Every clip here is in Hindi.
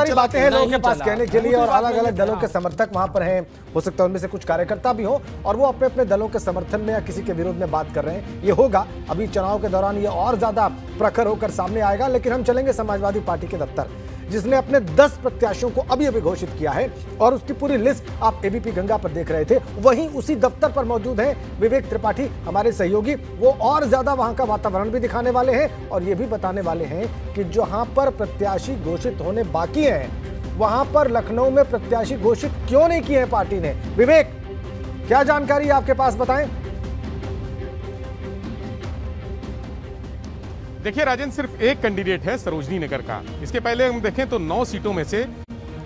सारी बातें हैं लोगों के पास कहने के लिए और अलग अलग दलों के समर्थक वहां पर हैं। हो सकता है उनमें से कुछ कार्यकर्ता भी हो और वो अपने अपने दलों के समर्थन में या किसी के विरोध में बात कर रहे हैं। ये होगा अभी चुनाव के दौरान, ये और ज्यादा प्रखर होकर सामने आएगा। लेकिन हम चलेंगे समाजवादी पार्टी के दफ्तर, जिसने अपने 10 प्रत्याशियों को अभी अभी घोषित किया है और उसकी पूरी लिस्ट आप एबीपी गंगा पर देख रहे थे। वहीं उसी दफ्तर पर मौजूद हैं विवेक त्रिपाठी, हमारे सहयोगी। वो और ज्यादा वहां का वातावरण भी दिखाने वाले हैं और ये भी बताने वाले हैं कि जहां पर प्रत्याशी घोषित होने बाकी हैं, वहां पर लखनऊ में प्रत्याशी घोषित क्यों नहीं किए हैं पार्टी ने। विवेक, क्या जानकारी आपके पास, बताएं। देखिए राजेंद्र, सिर्फ एक कैंडिडेट है सरोजनी नगर का। इसके पहले हम देखें तो 9 सीटों में से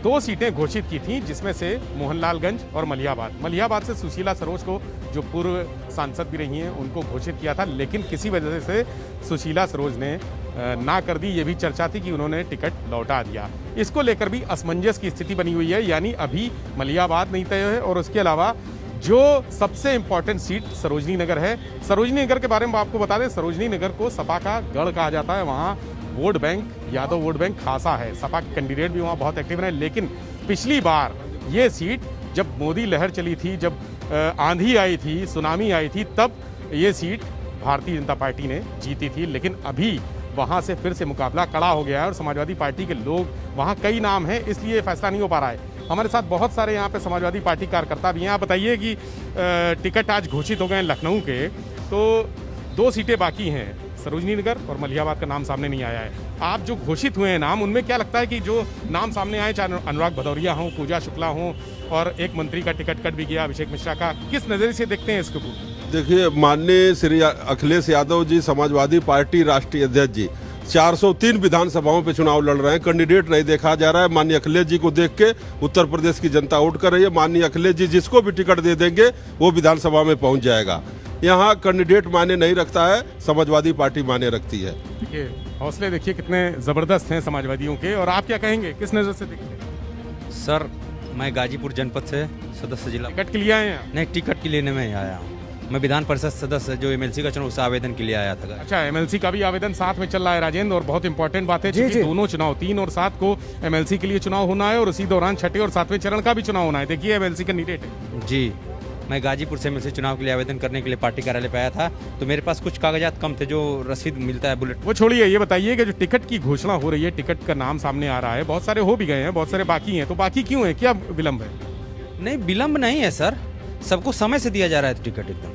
2 सीटें घोषित की थी, जिसमें से मोहनलालगंज और मलिहाबाद से सुशीला सरोज को, जो पूर्व सांसद भी रही हैं, उनको घोषित किया था। लेकिन किसी वजह से सुशीला सरोज ने ना कर दी। ये भी चर्चा थी कि उन्होंने टिकट लौटा दिया। इसको लेकर भी असमंजस की स्थिति बनी हुई है, यानी अभी मलिहाबाद नहीं तय है और उसके अलावा जो सबसे इंपॉर्टेंट सीट सरोजनी नगर है। सरोजनी नगर के बारे में आपको बता दें, सरोजनी नगर को सपा का गढ़ कहा जाता है। वहाँ vote bank, Yadav vote bank खासा है। सपा के कैंडिडेट भी वहाँ बहुत एक्टिव रहे। लेकिन पिछली बार ये सीट जब मोदी लहर चली थी, जब आंधी आई थी, सुनामी आई थी, तब ये सीट भारतीय जनता पार्टी ने जीती थी। लेकिन अभी वहाँ से फिर से मुकाबला कड़ा हो गया है और समाजवादी पार्टी के लोग, वहाँ कई नाम हैं, इसलिए फैसला नहीं हो पा रहा है। हमारे साथ बहुत सारे यहाँ पे समाजवादी पार्टी कार्यकर्ता भी हैं। आप बताइए कि टिकट आज घोषित हो गए हैं लखनऊ के, तो 2 सीटें बाकी हैं, सरोजनी नगर और मलिहाबाद का नाम सामने नहीं आया है। आप जो घोषित हुए हैं नाम, उनमें क्या लगता है कि जो नाम सामने आए, चाहे अनुराग भदौरिया हों, पूजा शुक्ला हों, और एक मंत्री का टिकट कट भी गया अभिषेक मिश्रा का, किस नज़रिए से देखते हैं इसको? देखिए, माननीय श्री अखिलेश यादव जी, समाजवादी पार्टी राष्ट्रीय अध्यक्ष जी, 403 विधानसभाओं पे चुनाव लड़ रहे हैं। कैंडिडेट नहीं देखा जा रहा है। माननीय अखिलेश जी को देख के उत्तर प्रदेश की जनता वोट कर रही है। माननीय अखिलेश जी जिसको भी टिकट दे देंगे वो विधानसभा में पहुंच जाएगा। यहाँ कैंडिडेट मायने नहीं रखता है, समाजवादी पार्टी मायने रखती है। देखिए हौसले देखिए कितने जबरदस्त हैं समाजवादियों के। और आप क्या कहेंगे, किस नजर से देखते हैं? सर, मैं गाजीपुर जनपद से सदस्य जिला। टिकट के लिए आए हैं? नहीं, टिकट के लेने में आया हूँ। मैं विधान परिषद सदस्य जो एमएलसी का चुनाव, उस आवेदन के लिए आया था। अच्छा, एमएलसी का भी आवेदन साथ में चल रहा है राजेंद्र, और बहुत इंपॉर्टेंट बात है क्योंकि दोनों चुनाव 3 और 7 को एमएलसी के लिए चुनाव होना है और उसी दौरान 6ठे और 7वें चरण का भी चुनाव होना है। देखिए एमएलसी कैंडिडेट है जी। मैं गाजीपुर से एमएलसी चुनाव के लिए आवेदन करने के लिए पार्टी कार्यालय पे आया था, तो मेरे पास कुछ कागजात कम थे, जो रसीद मिलता है बुलेट। वो छोड़िए, ये बताइए कि जो टिकट की घोषणा हो रही है, टिकट का नाम सामने आ रहा है, बहुत सारे हो भी गए हैं, बहुत सारे बाकी हैं, तो बाकी क्यों है, क्या विलंब है? नहीं, विलंब नहीं है सर, सबको समय से दिया जा रहा है टिकट। एकदम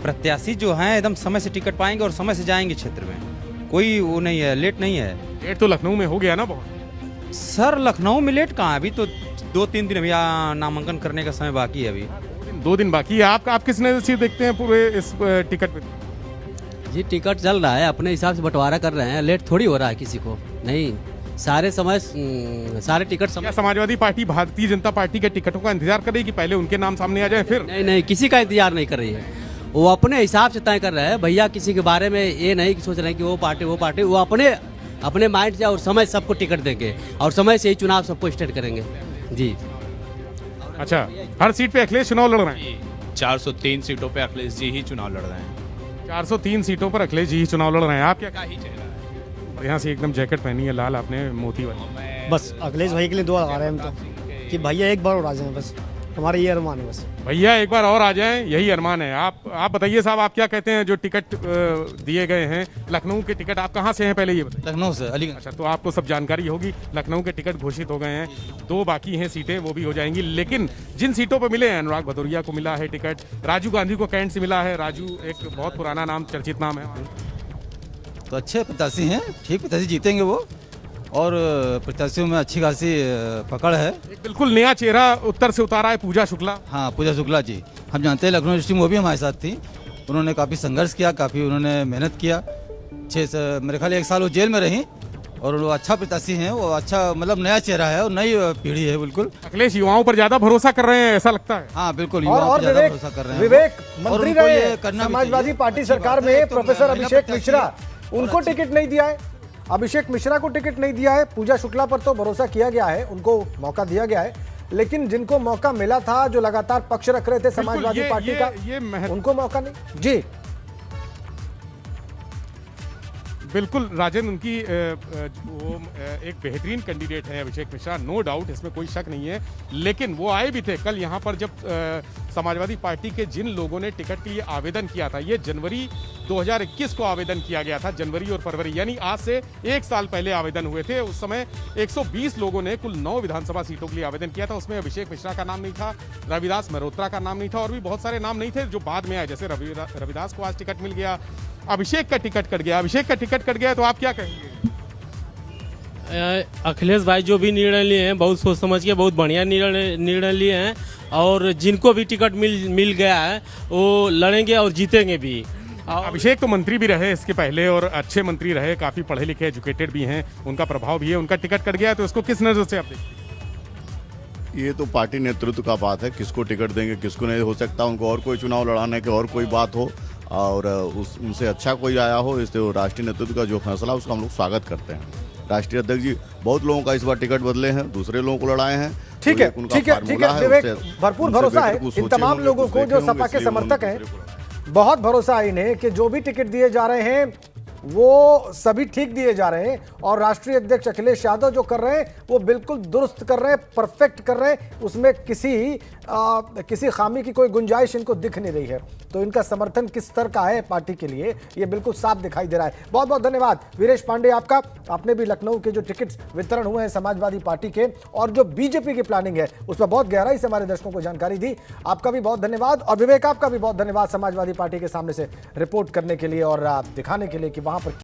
प्रत्याशी जो हैं एकदम समय से टिकट पाएंगे और समय से जाएंगे क्षेत्र में। कोई वो नहीं है, लेट नहीं है। लेट तो लखनऊ में हो गया ना बहुत। सर लखनऊ में लेट कहाँ, अभी तो 2-3 दिन अभी नामांकन करने का समय बाकी है। अभी 2 दिन बाकी है। आप किस नजर से देखते हैं पूरे इस टिकट पे? जी, टिकट चल रहा है, अपने हिसाब से बंटवारा कर रहे हैं, लेट थोड़ी हो रहा है किसी को। नहीं, सारे टिकट क्या समाजवादी पार्टी भारतीय जनता पार्टी के टिकटों का इंतजार कर रही है कि पहले उनके नाम सामने आ जाए फिर? नहीं, किसी का इंतजार नहीं कर रही है। वो अपने हिसाब से तय कर रहे हैं भैया। किसी के बारे में ये नहीं सोच रहे हैं कि वो पार्टी वो अपने माइंड से और समय सबको टिकट देंगे और समय से ही चुनाव सबको स्टार्ट करेंगे जी। अच्छा, हर सीट पे अखिलेश चुनाव लड़ रहे हैं? 403 सीटों पे अखिलेश जी ही चुनाव लड़ रहे हैं। 403 सीटों पर अखिलेश जी ही चुनाव लड़ रहे हैं। आप क्या ही चेहरा है? और यहाँ से एकदम जैकेट पहनी है लाल आपने, मोती वाली। बस अखिलेश भाई के लिए दुआ लगा रहे हैं हम तो, कि भैया एक बार और आ जाएं, बस हमारा ये अरमान है। बस भैया एक बार और आ जाएं, यही अरमान है। आप बताइए साहब, आप क्या कहते हैं? जो टिकट दिए गए हैं लखनऊ के टिकट, आप कहाँ से हैं पहले ये बताइए? लखनऊ से, अलीगढ़। अच्छा, तो आपको सब जानकारी होगी। लखनऊ के टिकट घोषित हो गए हैं, 2 बाकी हैं सीटें, वो भी हो जाएंगी। लेकिन जिन सीटों पर मिले हैं, अनुराग भदौरिया को मिला है टिकट, राजू गांधी को कैंट से मिला है। राजू एक बहुत पुराना नाम, चर्चित नाम है। तो अच्छे प्रत्याशी हैं, ठीक प्रत्याशी जीतेंगे वो, और प्रत्याशियों में अच्छी खासी पकड़ है। एक बिल्कुल नया चेहरा उत्तर से उतारा है, पूजा शुक्ला। हाँ, पूजा शुक्ला जी, हम जानते हैं लखनऊ डिस्ट्रिक्ट में वो भी हमारे साथ थी। उन्होंने काफ़ी संघर्ष किया, काफ़ी उन्होंने मेहनत किया। मेरे ख्याल 1 साल वो जेल में रही और वो अच्छा प्रत्याशी हैं। वो अच्छा, मतलब नया चेहरा है और नई पीढ़ी है। बिल्कुल अखिलेश युवाओं पर ज्यादा भरोसा कर रहे हैं, ऐसा लगता है। हाँ बिल्कुल, युवाओं पर ज्यादा भरोसा कर रहे हैं। विवेक मंत्री रहे समाजवादी पार्टी सरकार में प्रोफेसर अभिषेक मिश्रा, उनको टिकट नहीं दिया है। अभिषेक मिश्रा को टिकट नहीं दिया है। पूजा शुक्ला पर तो भरोसा किया गया है, उनको मौका दिया गया है। लेकिन जिनको मौका मिला था, जो लगातार पक्ष रख रहे थे समाजवादी पार्टी का, उनको मौका नहीं। जी बिल्कुल राजन, उनकी वो एक बेहतरीन कैंडिडेट है अभिषेक मिश्रा, नो डाउट, इसमें कोई शक नहीं है। लेकिन वो आए भी थे कल यहाँ पर जब समाजवादी पार्टी के जिन लोगों ने टिकट के लिए आवेदन किया था, ये जनवरी 2021 को आवेदन किया गया था, जनवरी और फरवरी, यानी आज से 1 साल पहले आवेदन हुए थे। उस समय 120 लोगों ने कुल 9 विधानसभा सीटों के लिए आवेदन किया था। उसमें अभिषेक मिश्रा का नाम नहीं था, रविदास मल्होत्रा का नाम नहीं था, और भी बहुत सारे नाम नहीं थे जो बाद में आए, जैसे रविदास को आज टिकट मिल गया, अभिषेक का टिकट कट गया। अभिषेक का टिकट कट गया तो आप क्या कहेंगे? अखिलेश भाई जो भी निर्णय लिए हैं बहुत सोच समझ के बहुत बढ़िया निर्णय लिए हैं, और जिनको भी टिकट मिल गया है वो लड़ेंगे और जीतेंगे भी। अभिषेक तो मंत्री भी रहे इसके पहले और अच्छे मंत्री रहे, काफी पढ़े लिखे एजुकेटेड भी हैं, उनका प्रभाव भी है, उनका टिकट कट गया तो इसको किस नजर से आप देखते हैं? ये तो पार्टी नेतृत्व का बात है, किसको टिकट देंगे किसको नहीं। हो सकता उनको और कोई चुनाव लड़ाने की और कोई बात हो और उनसे अच्छा कोई आया हो, इसलिए राष्ट्रीय नेतृत्व का जो फैसला उसका हम लोग स्वागत करते हैं। राष्ट्रीय अध्यक्ष जी बहुत लोगों का इस बार टिकट बदले हैं, दूसरे लोगों को लड़ाए हैं। ठीक है, ठीक है, ठीक है विवेक, भरपूर भरोसा है इन तमाम लोगों को जो सपा के समर्थक हैं, बहुत भरोसा है इन्हें कि जो भी टिकट दिए जा रहे हैं वो सभी ठीक दिए जा रहे हैं, और राष्ट्रीय अध्यक्ष अखिलेश यादव जो कर रहे हैं वो बिल्कुल दुरुस्त कर रहे हैं, परफेक्ट कर रहे हैं, उसमें किसी खामी की कोई गुंजाइश इनको दिख नहीं रही है। तो इनका समर्थन किस स्तर का है पार्टी के लिए ये बिल्कुल साफ दिखाई दे रहा है। बहुत बहुत धन्यवाद वीरेश पांडे आपका, आपने भी लखनऊ के जो टिकट वितरण हुए हैं समाजवादी पार्टी के और जो बीजेपी की प्लानिंग है उस पर बहुत गहराई से हमारे दर्शकों को जानकारी दी, आपका भी बहुत धन्यवाद। और विवेक आपका भी बहुत धन्यवाद समाजवादी पार्टी के सामने से रिपोर्ट करने के लिए और दिखाने के लिए कि वहां पर